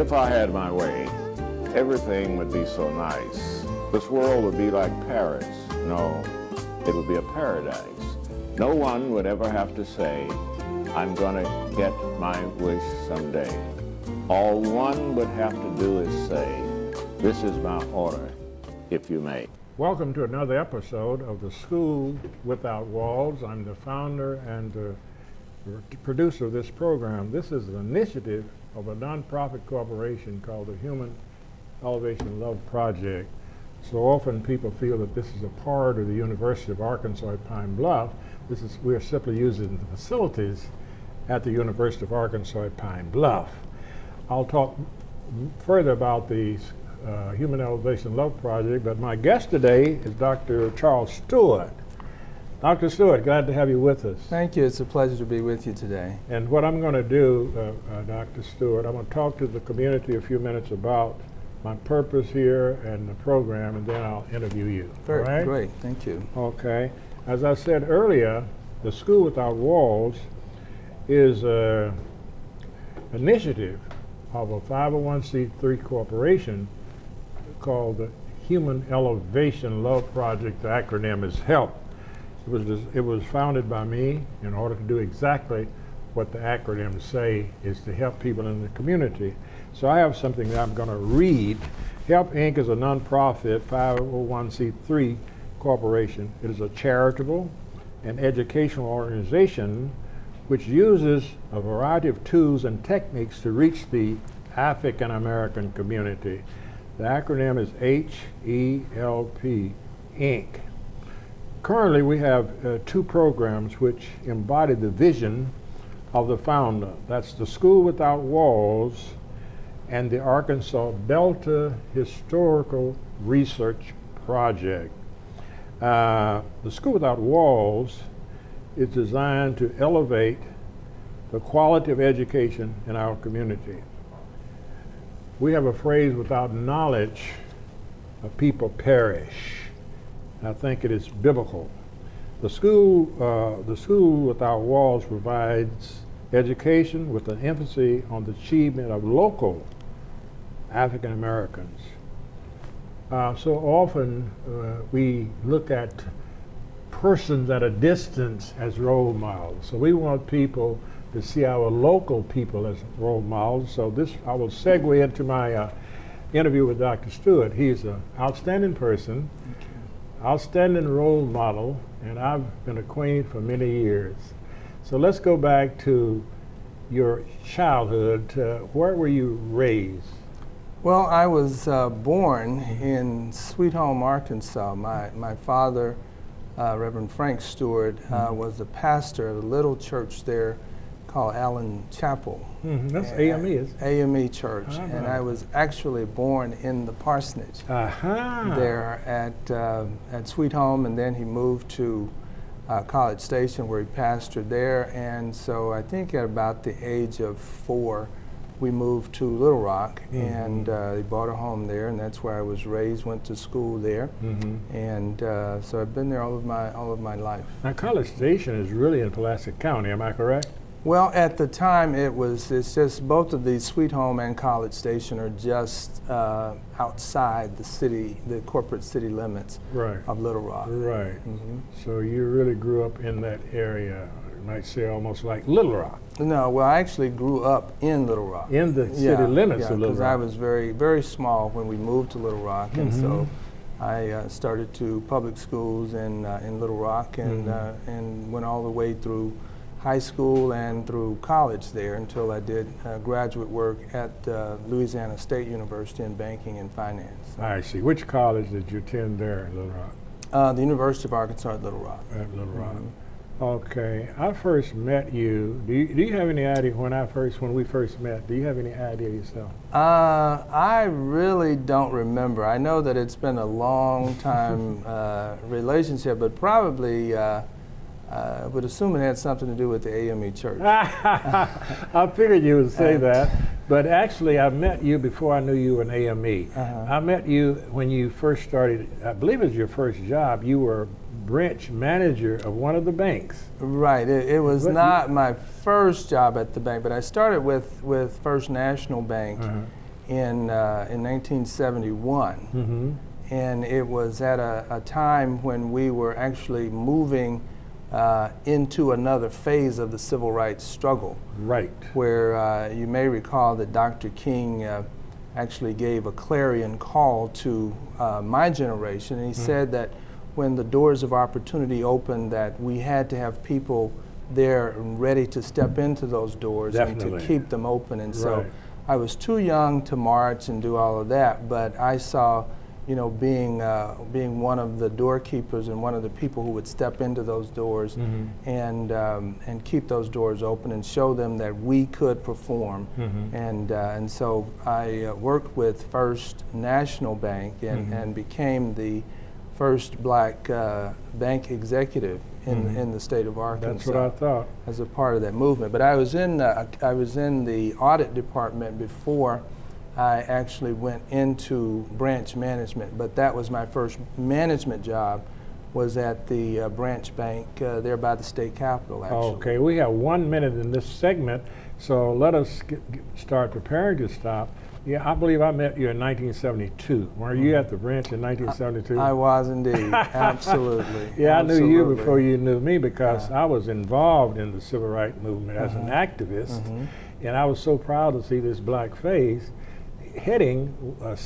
If I had my way, everything would be so nice. This world would be like Paris. No, it would be a paradise. No one would ever have to say, I'm gonna get my wish someday. All one would have to do is say, this is my order, if you may. Welcome to another episode of the School Without Walls. I'm the founder and the producer of this program. This is an initiative of a nonprofit corporation called the Human Elevation Love Project. So often people feel that this is a part of the University of Arkansas at Pine Bluff. We are simply using the facilities at the University of Arkansas at Pine Bluff. I'll talk further about the Human Elevation Love Project, but my guest today is Dr. Charles Stewart. Dr. Stewart, glad to have you with us. Thank you. It's a pleasure to be with you today. And what I'm going to do, Dr. Stewart, I'm going to talk to the community a few minutes about my purpose here and the program, and then I'll interview you. Very right? Great. Thank you. Okay. As I said earlier, the School Without Walls is an initiative of a 501c3 corporation called the Human Elevation Love Project. The acronym is HELP. It was founded by me in order to do exactly what the acronyms say, is to help people in the community. So I have something that I'm going to read. HELP Inc. is a nonprofit 501c3 corporation. It is a charitable and educational organization which uses a variety of tools and techniques to reach the African American community. The acronym is HELP Inc. Currently, we have two programs which embody the vision of the founder. That's the School Without Walls and the Arkansas Delta Historical Research Project. The School Without Walls is designed to elevate the quality of education in our community. We have a phrase, without knowledge, a people perish. I think it is biblical. The School Without Walls provides education with an emphasis on the achievement of local African Americans. So often we look at persons at a distance as role models. So we want people to see our local people as role models. So I will segue into my interview with Dr. Stewart. He's an outstanding person, outstanding role model, and I've been acquainted for many years. So let's go back to your childhood. Where were you raised? Well, I was born in Sweet Home, Arkansas. My father, Reverend Frank Stewart, was the pastor of a little church there called Allen Chapel. That's AME, is it? AME Church. And I was actually born in the parsonage there at Sweet Home, and then he moved to College Station where he pastored there. And so I think at about the age of 4, we moved to Little Rock, and they bought a home there, and that's where I was raised, went to school there. And so I've been there all of my life. Now College Station is really in Pulaski County, am I correct? Well, at the time it's just both of these, Sweet Home and College Station, are just outside the corporate city limits of Little Rock. Right. So you really grew up in that area, you might say almost like Little Rock. No, well, I actually grew up in Little Rock. In the city limits of Little Rock. Because I was very, very small when we moved to Little Rock, and so I started to public schools in Little Rock, and went all the way through high school and through college there until I did graduate work at Louisiana State University in banking and finance. I see. Which college did you attend there in Little Rock? The University of Arkansas at Little Rock. At Little Rock. Okay. I first met you. Do you have any idea when we first met? Do you have any idea yourself? I really don't remember. I know that it's been a long time relationship, but probably I would assume it had something to do with the AME Church. I figured you would say that, but actually I met you before I knew you were an AME. I met you when you first started, I believe it was your first job. You were branch manager of one of the banks. Right. It was not my first job at the bank, but I started with First National Bank in 1971. And it was at a time when we were actually moving into another phase of the civil rights struggle. Right. Where you may recall that Dr. King actually gave a clarion call to my generation, and he said that when the doors of opportunity opened, that we had to have people there and ready to step into those doors and to keep them open. And so I was too young to march and do all of that, but I saw, you know, being one of the doorkeepers and one of the people who would step into those doors and keep those doors open and show them that we could perform. And so I worked with First National Bank and became the first black bank executive in the state of Arkansas. That's what I thought. As a part of that movement. But I was in the audit department before I actually went into branch management, but that was my first management job, was at the branch bank there by the state capitol, actually. Okay, we have 1 minute in this segment, so let us start preparing to stop. Yeah, I believe I met you in 1972. Were you at the branch in 1972? I was indeed, absolutely. Yeah, I knew you before you knew me, because I was involved in the civil rights movement as an activist, and I was so proud to see this black face heading a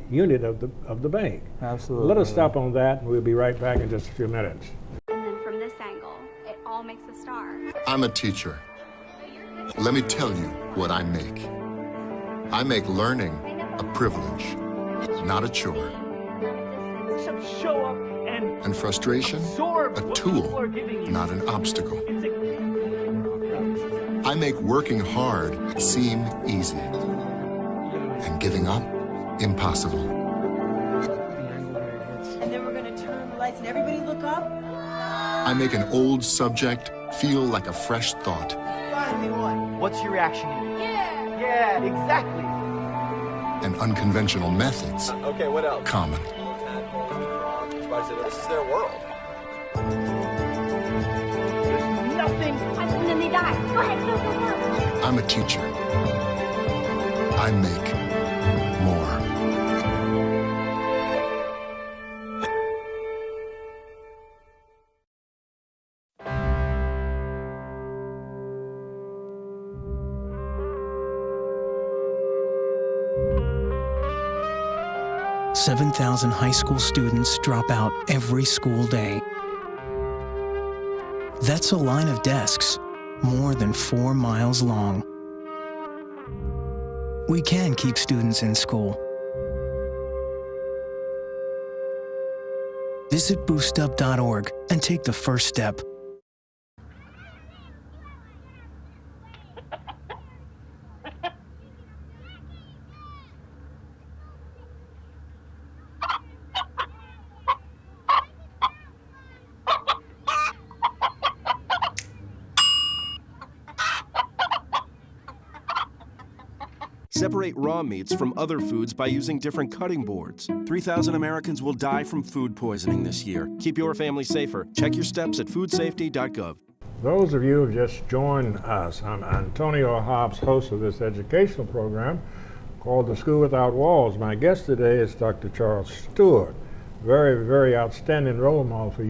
unit of the bank. Absolutely. Let us stop on that, and we'll be right back in just a few minutes. And then from this angle, it all makes a star. I'm a teacher. Let me tell you what I make. I make learning a privilege, not a chore. Show up And frustration, a tool, not an obstacle. I make working hard seem easy, and giving up impossible. And then we're going to turn the lights and everybody look up. I make an old subject feel like a fresh thought. Finally won. What's your reaction? Yeah, exactly. And unconventional methods Okay, what else? common. This is their world. Nothing. And then they die. Go ahead, go, go, go. I'm a teacher. I make more. 7,000 high school students drop out every school day. That's a line of desks more than 4 miles long. We can keep students in school. Visit boostup.org and take the first step. Separate raw meats from other foods by using different cutting boards. 3,000 Americans will die from food poisoning this year. Keep your family safer. Check your steps at foodsafety.gov. Those of you who have just joined us, I'm Antonio Hobbs, host of this educational program called The School Without Walls. My guest today is Dr. Charles Stewart, very, very outstanding role model for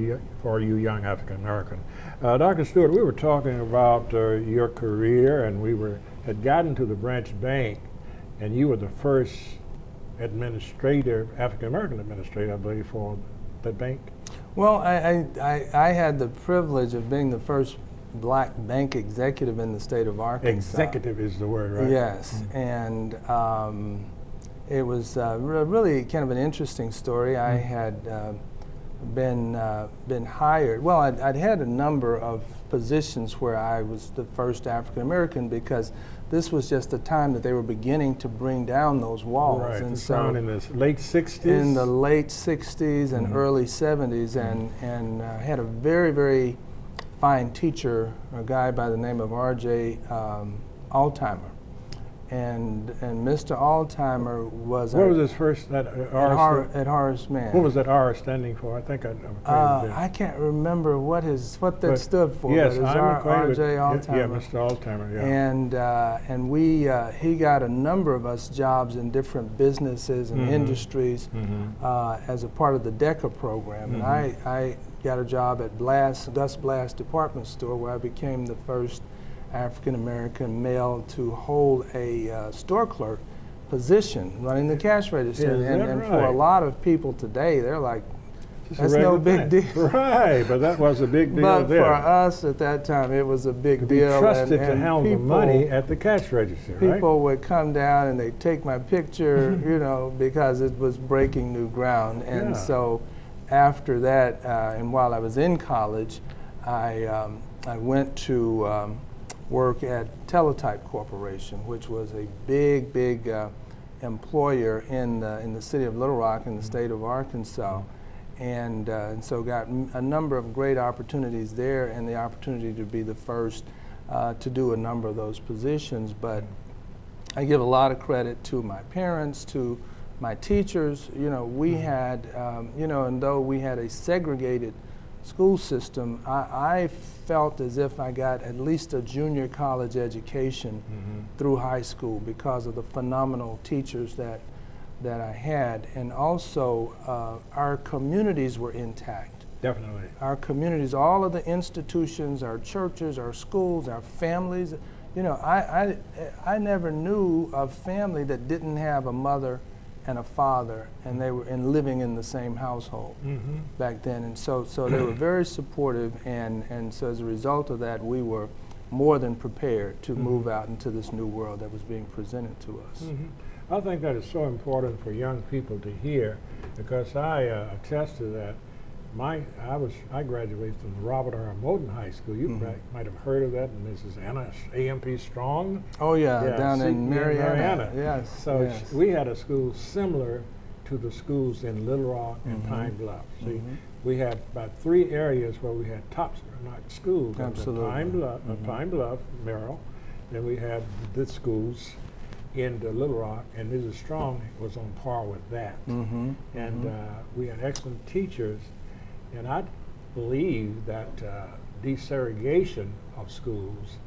you young African American. Dr. Stewart, we were talking about your career, and had gotten to the branch bank, and you were the first African American administrator, I believe, for the bank. Well, I had the privilege of being the first black bank executive in the state of Arkansas. Executive is the word, right? Yes, and it was really kind of an interesting story. I had been hired. Well, I'd had a number of positions where I was the first African American, because this was just the time that they were beginning to bring down those walls. Right, and so in the late 60s? In the late 60s and early 70s, and had a very, very fine teacher, a guy by the name of R.J. Altimer. And Mr. Altimer was What was his first, that R? At Horace Mann. What was that R standing for? I think I can't remember what that stood for. Yes, but it's I'm acquainted with R.J. Altimer. Yeah, Mr. Altimer, yeah. And he got a number of us jobs in different businesses and industries as a part of the DECA program. And I got a job at Gus Blass Department Store, where I became the first African-American male to hold a store clerk position running the cash register. And for a lot of people today, they're like, that's no big deal. Right, but that was a big deal but there. For us at that time, it was a big deal. To be trusted to handle the money at the cash register, right? People would come down and they'd take my picture, you know, because it was breaking new ground. And so after that, and while I was in college, I went to work at Teletype Corporation, which was a big employer in the city of Little Rock in the state of Arkansas. And so got a number of great opportunities there, and the opportunity to be the first to do a number of those positions. But I give a lot of credit to my parents, to my teachers. You know, we had, you know, and though we had a segregated school system, I felt as if I got at least a junior college education through high school because of the phenomenal teachers that I had. And also, our communities were intact. Definitely. Our communities, all of the institutions, our churches, our schools, our families. You know, I never knew a family that didn't have a mother and a father, and they were living in the same household back then. And so they were very supportive, and so as a result of that, we were more than prepared to move out into this new world that was being presented to us. I think that is so important for young people to hear, because I attest to that. I graduated from the Robert R. Moten High School. You might have heard of that, and Mrs. Anna A.M.P. Strong. Oh yeah, down in Marietta. Yes. So we had a school similar to the schools in Little Rock and Pine Bluff. See, we had about 3 areas where we had top-notch schools. Absolutely. Pine Bluff, Merrill. Then we had the schools in Little Rock, and Mrs. Strong was on par with that. And we had excellent teachers. And I believe that desegregation of schools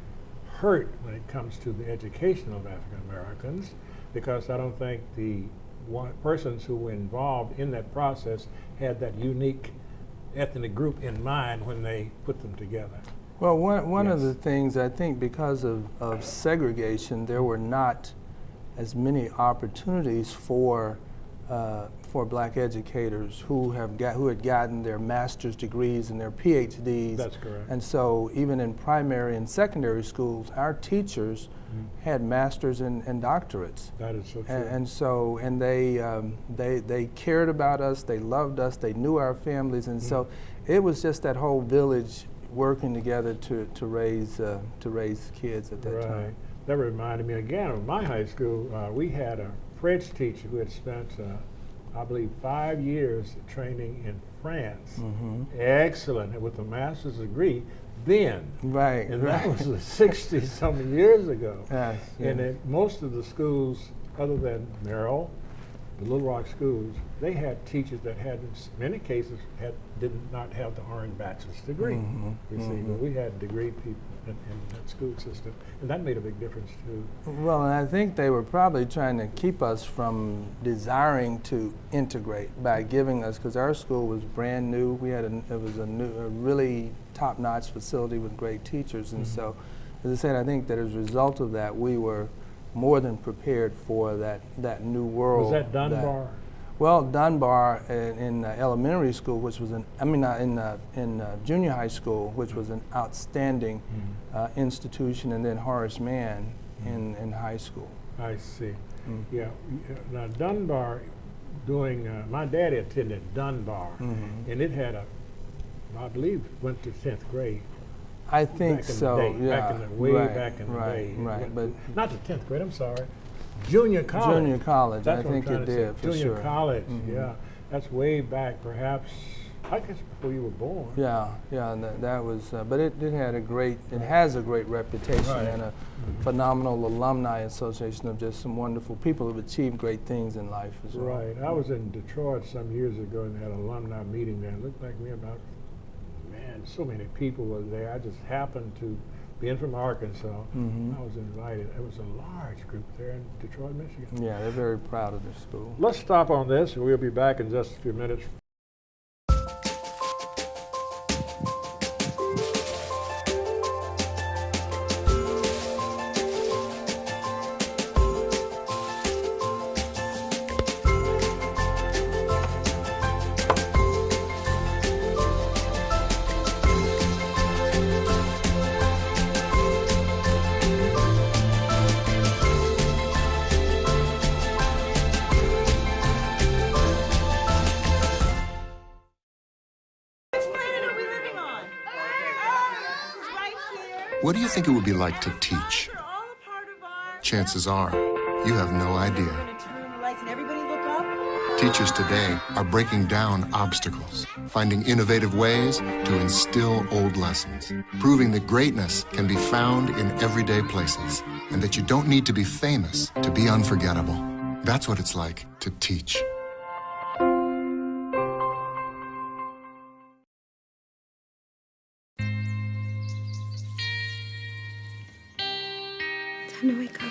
hurt when it comes to the education of African Americans, because I don't think the persons who were involved in that process had that unique ethnic group in mind when they put them together. Well, one of the things, I think, because of segregation, there were not as many opportunities for black educators who had gotten their master's degrees and their PhDs. That's correct. And so even in primary and secondary schools, our teachers had masters and doctorates. That is so true. And they cared about us, they loved us, they knew our families, and so it was just that whole village working together to raise kids at that time. That reminded me again of my high school. We had a French teacher who had spent I believe 5 years training in France. Excellent, with a master's degree then. Right. And that was 60-something years ago. Yes. And most of the schools, other than Merrill, the Little Rock schools, they had teachers that had, in many cases, did not have the earned bachelor's degree. You see, but we had degree people in that school system, and that made a big difference too. Well, and I think they were probably trying to keep us from desiring to integrate by giving us, because our school was brand new. We had a really top-notch facility with great teachers, and so, as I said, I think that as a result of that, we were more than prepared for that new world. Was that Dunbar? Well, Dunbar in elementary school, which was in junior high school, which was an outstanding institution, and then Horace Mann in high school. I see. Yeah. Now Dunbar, my daddy attended Dunbar, and it had I believe, went to 10th grade. I think so. Back in the day. Right. But not the 10th grade. I'm sorry. Junior college. Junior college. That's I think it did, for Junior sure. college. Yeah. That's way back, perhaps I guess before you were born. Yeah, yeah, and that was, but it had a great, it has a great reputation and a phenomenal alumni association of just some wonderful people who've achieved great things in life as well. Right. I was in Detroit some years ago and had an alumni meeting there. It looked like we had about, man, so many people were there. I just happened to being from Arkansas, I was invited. It was a large group there in Detroit, Michigan. Yeah, they're very proud of their school. Let's stop on this, and we'll be back in just a few minutes. What do you think it would be like to teach? Chances are, you have no idea. Teachers today are breaking down obstacles, finding innovative ways to instill old lessons, proving that greatness can be found in everyday places, and that you don't need to be famous to be unforgettable. That's what it's like to teach. Time to wake up.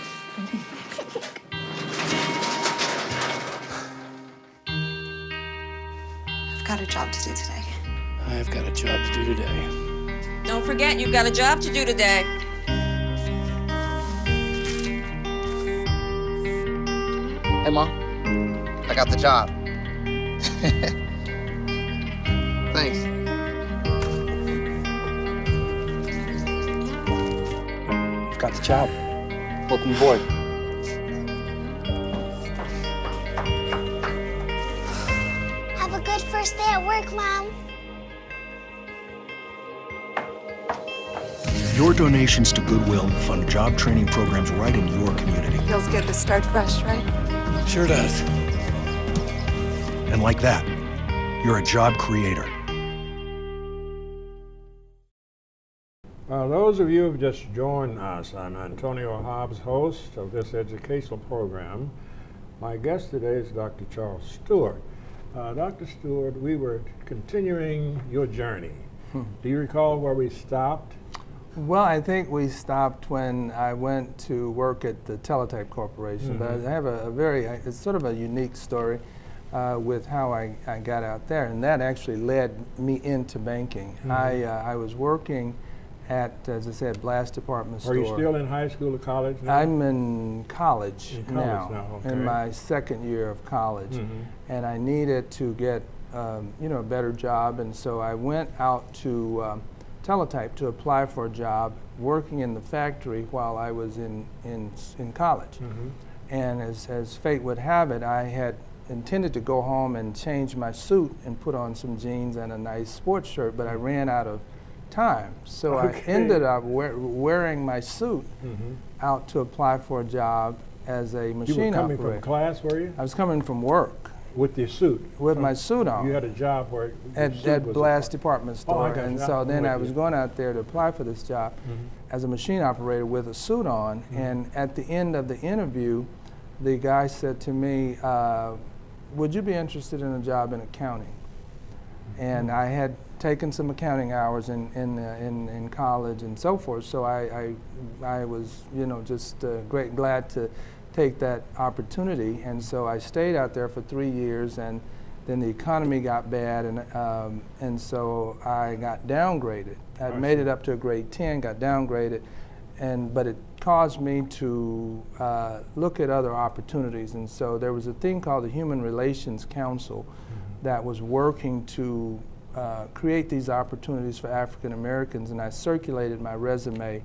I've got a job to do today. I've got a job to do today. Don't forget, you've got a job to do today. Hey, Mom. I got the job. Thanks. Got the job. Welcome aboard. Have a good first day at work, Mom. Your donations to Goodwill fund job training programs right in your community. Feels good to start fresh, right? Sure does. And like that, you're a job creator. Those of you who have just joined us, I'm Antonio Hobbs, host of this educational program. My guest today is Dr. Charles Stewart. Dr. Stewart, we were continuing your journey. Do you recall where we stopped? Well, I think we stopped when I went to work at the Teletype Corporation. But I have a very, it's sort of a unique story with how I got out there, and that actually led me into banking. I was working at, as I said, Blast Department Store. Are you still in high school or college now? I'm in college, now, okay. in my second year of college, and I needed to get you know, a better job, and so I went out to Teletype to apply for a job working in the factory while I was in college. And as fate would have it, I had intended to go home and change my suit and put on some jeans and a nice sports shirt, but I ran out of time. So I ended up wearing my suit out to apply for a job as a machine operator. You were coming from class, were you? I was coming from work. With your suit? With my suit on. You had a job where at Blast Department Store. Oh, and so then I was going out there to apply for this job as a machine operator with a suit on. And at the end of the interview, the guy said to me, would you be interested in a job in accounting? And I had taken some accounting hours in college and so forth, so I was, you know, just glad to take that opportunity, and so I stayed out there for 3 years, and then the economy got bad, and so I got downgraded. I made it up to a grade 10, got downgraded, but it caused me to look at other opportunities, and so there was a thing called the Human Relations Council that was working to create these opportunities for African Americans, and I circulated my resume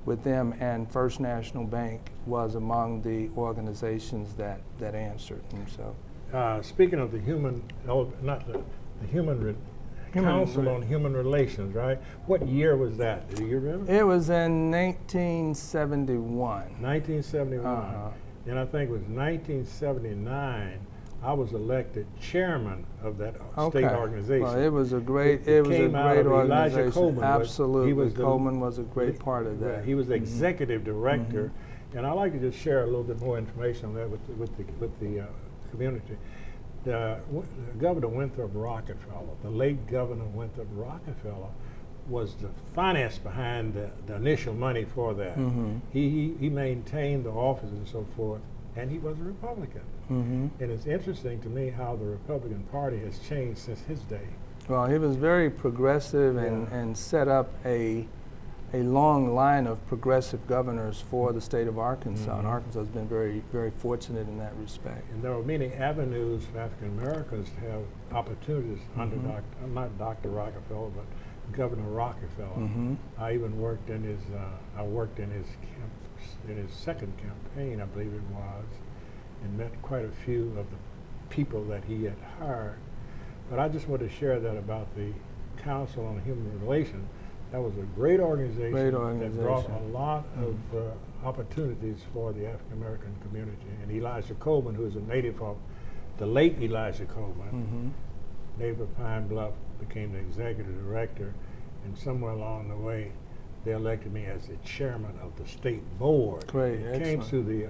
with them, and First National Bank was among the organizations that answered. And so, speaking of the human, Council on Human Relations, right? What year was that? Do you remember? It was in 1971. 1971. And I think it was 1979 I was elected chairman of that state organization. Well, it was a great, Elijah organization. Coleman. Absolutely, Coleman was a great part of that. He was the executive director, and I'd like to just share a little bit more information on that with the community. Governor Winthrop Rockefeller, the late Governor Winthrop Rockefeller, was the finance behind the initial money for that. He maintained the office and so forth, and he was a Republican. And it's interesting to me how the Republican Party has changed since his day. Well, he was very progressive and set up a long line of progressive governors for the state of Arkansas. And Arkansas has been very, very fortunate in that respect. And there are many avenues for African Americans to have opportunities under not Dr. Rockefeller, but Governor Rockefeller. I even worked in his second campaign, I believe it was, and met quite a few of the people that he had hired. But I just want to share that about the Council on Human Relations. That was a great organization, that brought a lot of opportunities for the African American community. And Elijah Coleman, who is a native of the late Elijah Coleman, native of Pine Bluff, became the executive director, and somewhere along the way, they elected me as the chairman of the state board. Great, it came through the,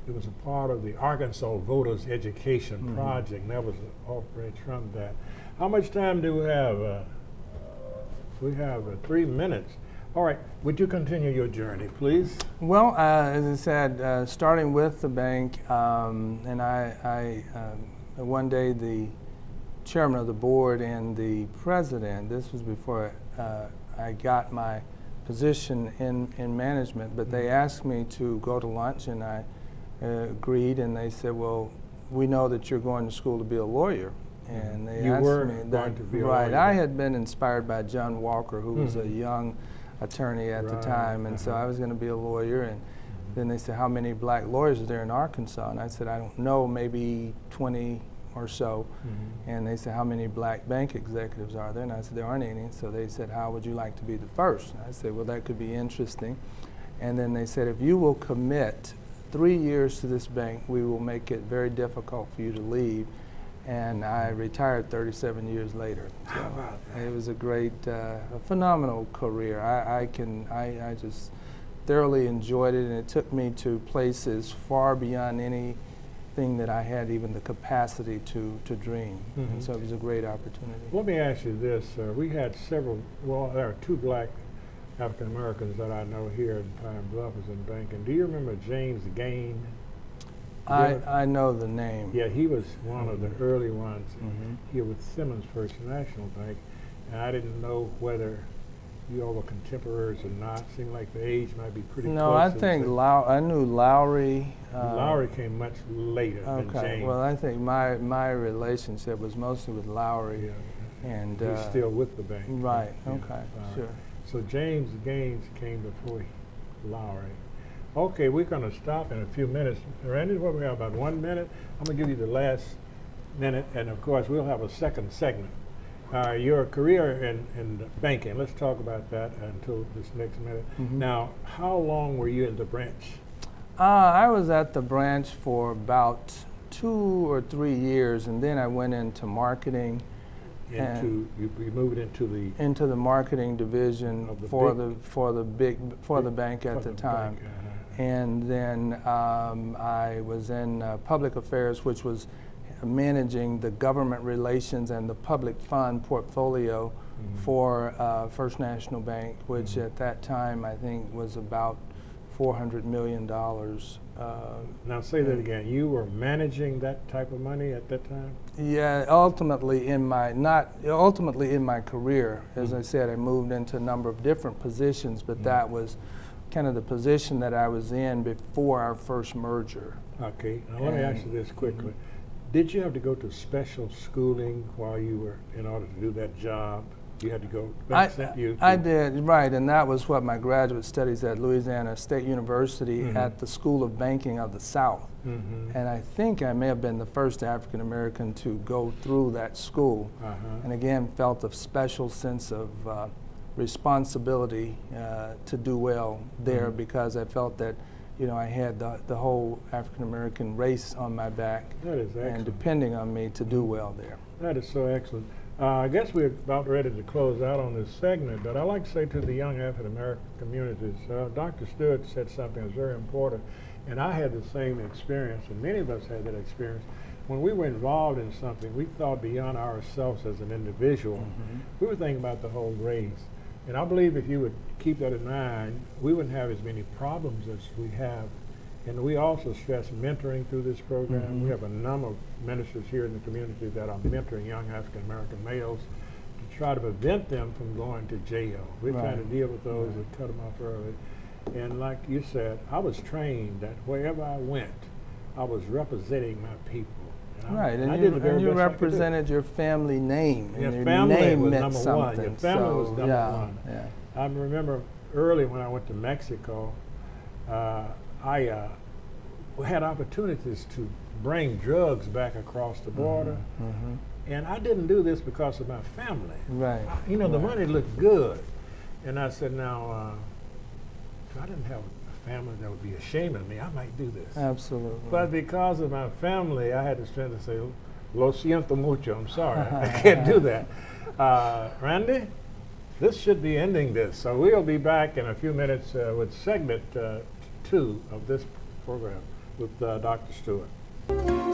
it was a part of the Arkansas Voters Education Project, and that was operated from that. How much time do we have? We have 3 minutes. All right, would you continue your journey, please? Well, as I said, starting with the bank, and one day the chairman of the board and the president, this was before I got my position in management, but they asked me to go to lunch, and I agreed, and they said, well, we know that you're going to school to be a lawyer. And they asked me that, right, I had been inspired by John Walker, who was a young attorney at the time, and so I was going to be a lawyer. And then they said, how many black lawyers are there in Arkansas? And I said, I don't know, maybe 20 or so. And they said, how many black bank executives are there? And I said, there aren't any. So they said, how would you like to be the first? And I said, well, that could be interesting. And then they said, if you will commit 3 years to this bank, we will make it very difficult for you to leave. And I retired 37 years later. So it was a great, a phenomenal career. I just thoroughly enjoyed it, and it took me to places far beyond anything that I had even the capacity to dream. And so it was a great opportunity. Let me ask you this. We had several, well, there are 2 black African Americans that I know here in Pine Bluff as in banking. Do you remember James Gain? I know the name. Yeah, he was one of the early ones here with Simmons First National Bank, and I didn't know whether you all were contemporaries or not. Seemed like the age might be pretty close. No, I think I knew Lowry. Lowry came much later than James. Well, I think my relationship was mostly with Lowry. And he's still with the bank. Right, sure. So James Gaines came before Lowry. Okay, we're going to stop in a few minutes. Randy, what we have, about 1 minute? I'm going to give you the last minute, and of course, we'll have a second segment. Your career in banking, let's talk about that until this next minute. Now, how long were you in the branch? I was at the branch for about 2 or 3 years, and then I went into marketing. You moved into the marketing division for the bank at the time. And then I was in public affairs, which was managing the government relations and the public fund portfolio for First National Bank, which at that time I think was about $400 million. Now say that again. You were managing that type of money at that time? Yeah, ultimately in my career. As I said, I moved into a number of different positions, but that was kind of the position that I was in before our first merger. Okay, now let me ask you this quickly. Did you have to go to special schooling while you were, in order to do that job? You had to go, I did, right, and that was what my graduate studies at Louisiana State University at the School of Banking of the South. And I think I may have been the first African American to go through that school. And again, felt a special sense of responsibility to do well there because I felt that you know, I had the whole African American race on my back. That is excellent. And depending on me to do well there. That is so excellent. I guess we're about ready to close out on this segment, but I'd like to say to the young African American communities, Dr. Stewart said something that's very important, and I had the same experience, and many of us had that experience. When we were involved in something, we thought beyond ourselves as an individual. Mm-hmm. We were thinking about the whole race. And I believe if you would keep that in mind, we wouldn't have as many problems as we have. And we also stress mentoring through this program. Mm-hmm. We have a number of ministers here in the community that are mentoring young African American males to try to prevent them from going to jail. We're trying to deal with those that cut them off early. And like you said, I was trained that wherever I went, I was representing my people. Right, and you represented your family name. Your and family name was meant number something. one. Your family was number one. Yeah. I remember early when I went to Mexico, I had opportunities to bring drugs back across the border. Mm-hmm. And I didn't do this because of my family. Right. You know, the money looked good. And I said, now, if I didn't have a family that would be ashamed of me, I might do this. Absolutely. But because of my family, I had the strength to say, lo siento mucho, I'm sorry, I can't do that. Randy, this should be ending this. So we'll be back in a few minutes with segment 2 of this program with Dr. Stewart.